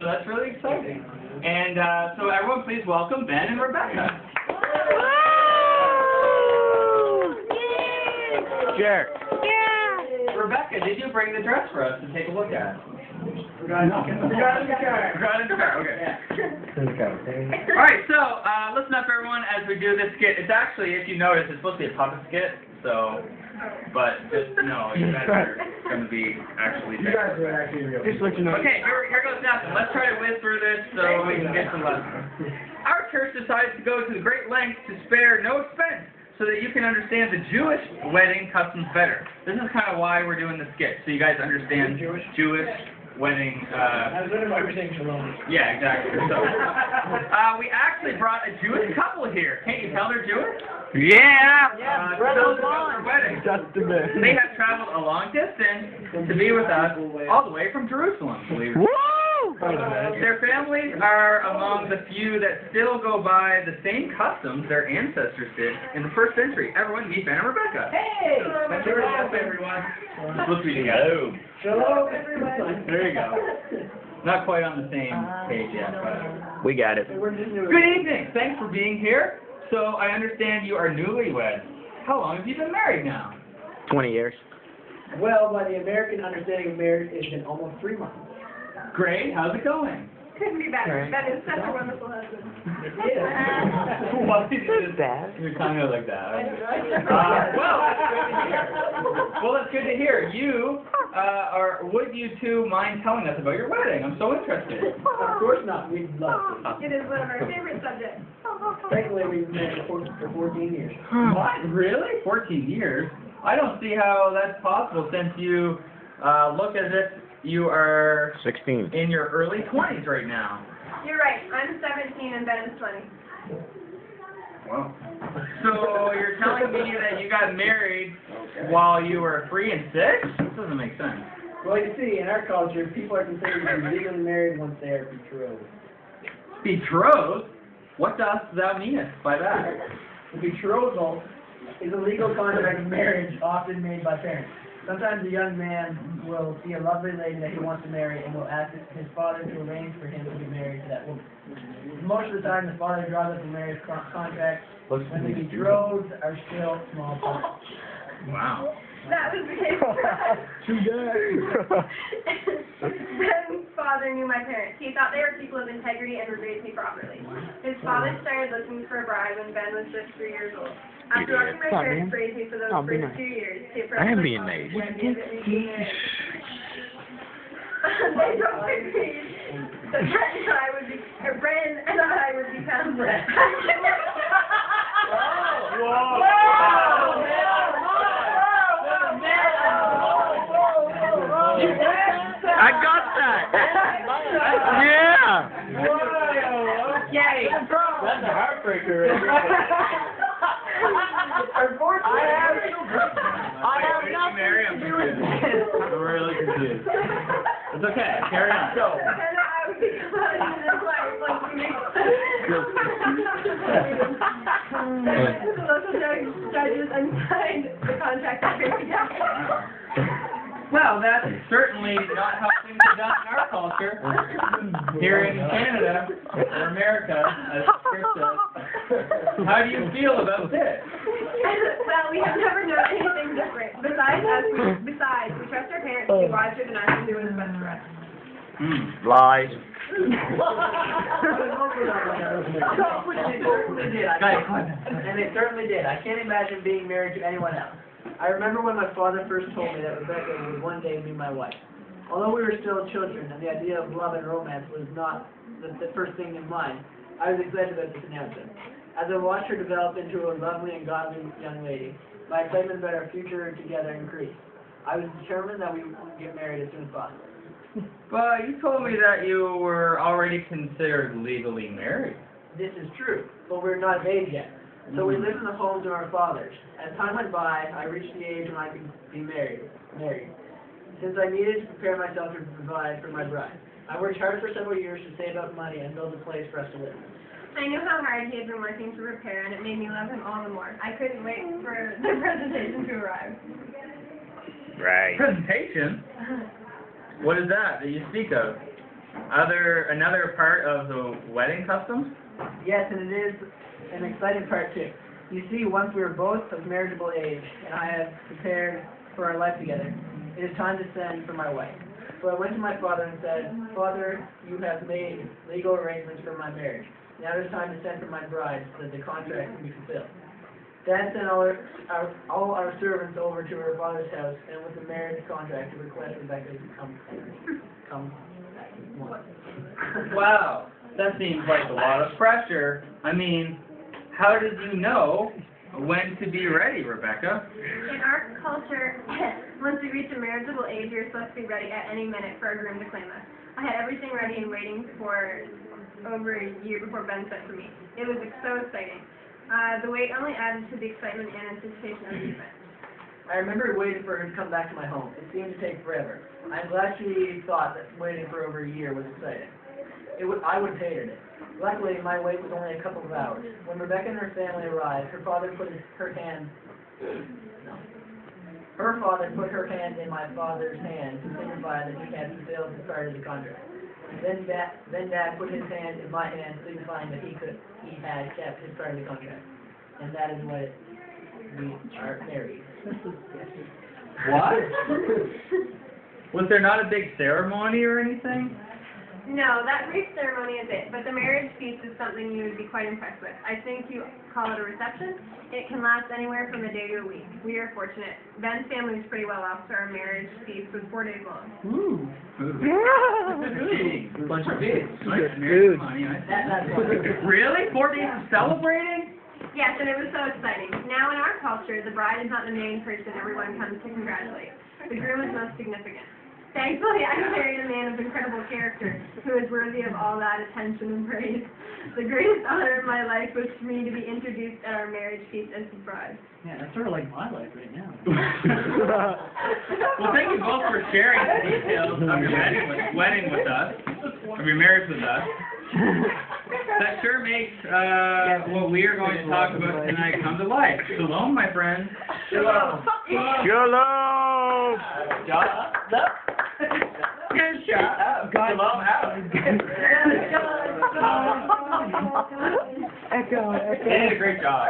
So that's really exciting. And so everyone please welcome Ben and Rebecca. Sure. Yeah. Rebecca, did you bring the dress for us to take a look at? Forgot in the car. Forgot in the car, okay. Alright, so listen up everyone as we do this skit. It's actually, if you notice, it's supposed to be a puppet skit, so, but just know you guys are going to be actually You guys are actually real. Just let you know. Okay, here goes nothing. Let's try to whiz through this so we can get some lessons. Our church decided to go to the great lengths to spare no expense so that you can understand the Jewish wedding customs better. This is kind of why we're doing the skit, so you guys understand Jewish wedding. I was wondering why we're saying shalom. Yeah, exactly. So, we actually brought a Jewish couple here. Can't you tell they're Jewish? Yeah. Their wedding. Just a bit. They have traveled a long distance to be with us, all the way from Jerusalem. Believe it. Woo! Their families are among the few that still go by the same customs their ancestors did in the first century. Everyone, meet Ben and Rebecca. Hey! That's everyone. Let's be together. Shalom, everyone. There you go. Not quite on the same page yet, but. We got it. Good evening. Thanks for being here. So I understand you are newlyweds. How long have you been married now? 20 years. Well, by the American understanding of marriage, it's been almost 3 months. Great. How's it going? Couldn't be better. That is such a wonderful husband. Why did you just you're kind of like that. Well, it's good to hear. You, would you two mind telling us about your wedding? I'm so interested. Of course not. We'd love to. It is one of our favorite subjects. Thankfully, we've been married for 14 years. What? Really? 14 years? I don't see how that's possible since you look as if you are 16. in your early 20s right now. You're right. I'm 17 and Ben is 20. Wow. So you're telling me that you got married while you were 3 and 6? This doesn't make sense. Well, you see, in our culture, people are considered to be legally married once they are betrothed. Betrothed? What does that mean by that? The betrothal is a legal contract of marriage often made by parents. Sometimes a young man will see a lovely lady that he wants to marry and will ask his father to arrange for him to be married to that woman. Most of the time, the father draws up a marriage contract when the betrothed are still small children. Wow. That was the case. Ben's father knew my parents. He thought they were people of integrity and would raise me properly. His father started looking for a bride when Ben was just 3 years old. After watching my parents raise me for those first 2 years, he approached I am my being father nice. with the idea of getting married. They both agreed that Bren and I would become friends. I got that. Yeah. Okay. That's a heartbreaker. I have nothing. Mary, I'm confused. I'm really confused. It's okay. Carry on. Go. And I would become his wife like we make the local judges unsigned the contract that they together. Well, that's certainly not how things are done in our culture. Here in Canada, or America, as Chris says. How do you feel about this? Well, we have never known anything different. Besides, we trust our parents to be wiser than us and do what's best for us. Lies. And they certainly did. I can't imagine being married to anyone else. I remember when my father first told me that Rebecca would one day be my wife. Although we were still children and the idea of love and romance was not the first thing in mind, I was excited about this announcement. As I watched her develop into a lovely and godly young lady, my excitement about our future together increased. I was determined that we would get married as soon as possible. But you told me that you were already considered legally married. This is true, but we're not of age yet. So we lived in the homes of our fathers. As time went by, I reached the age when I could be married. Since I needed to prepare myself to provide for my bride, I worked hard for several years to save up money and build a place for us to live. I knew how hard he had been working to prepare, and it made me love him all the more. I couldn't wait for the presentation to arrive. Right. Presentation? What is that you speak of? Another part of the wedding customs? Yes, and it is an exciting part too. You see, once we are both of marriageable age, and I have prepared for our life together, it is time to send for my wife. So I went to my father and said, Father, you have made legal arrangements for my marriage. Now it is time to send for my bride so that the contract can be fulfilled. Dad sent all our servants over to her father's house, and with the marriage contract to request Rebecca to come. Wow, that seems like a lot of pressure. I mean, how did you know when to be ready, Rebecca? In our culture, once we reach a marriageable age, you're supposed to be ready at any minute for a groom to claim us. I had everything ready and waiting for over a year before Ben sent for me. It was so exciting. The wait only added to the excitement and anticipation of the event. I remember waiting for her to come back to my home. It seemed to take forever. I'm glad she thought that waiting for over a year was exciting. I would have hated it. Luckily, my wait was only a couple of hours. When Rebecca and her family arrived, her father put her hand in my father's hand to signify that he had fulfilled the part of the contract. Then Dad put his hand in my hand, signifying that he had kept his part of the contract. And that is what we are married. What? Was there not a big ceremony or anything? No, that brief ceremony is it, but the marriage feast is something you would be quite impressed with. I think you call it a reception. It can last anywhere from a day to a week. We are fortunate. Ben's family is pretty well off, so our marriage feast was 4 days long. Ooh. Yeah. Bunch of kids. Good food. That's why. Really? 4 days of celebrating? Yes, and it was so exciting. Now in our culture, the bride is not the main person everyone comes to congratulate. The groom is most significant. Thankfully, I married a man of incredible character who is worthy of all that attention and praise. The greatest honor of my life was for me to be introduced at our marriage feast as his bride. Yeah, that's sort of like my life right now. Well, thank you both for sharing the details of your wedding with us, of your marriage with us. That sure makes what we are going to talk about tonight come to life. Shalom, my friends. Shalom. Shalom. Good shot. Shalom out. Echo. They did a great job.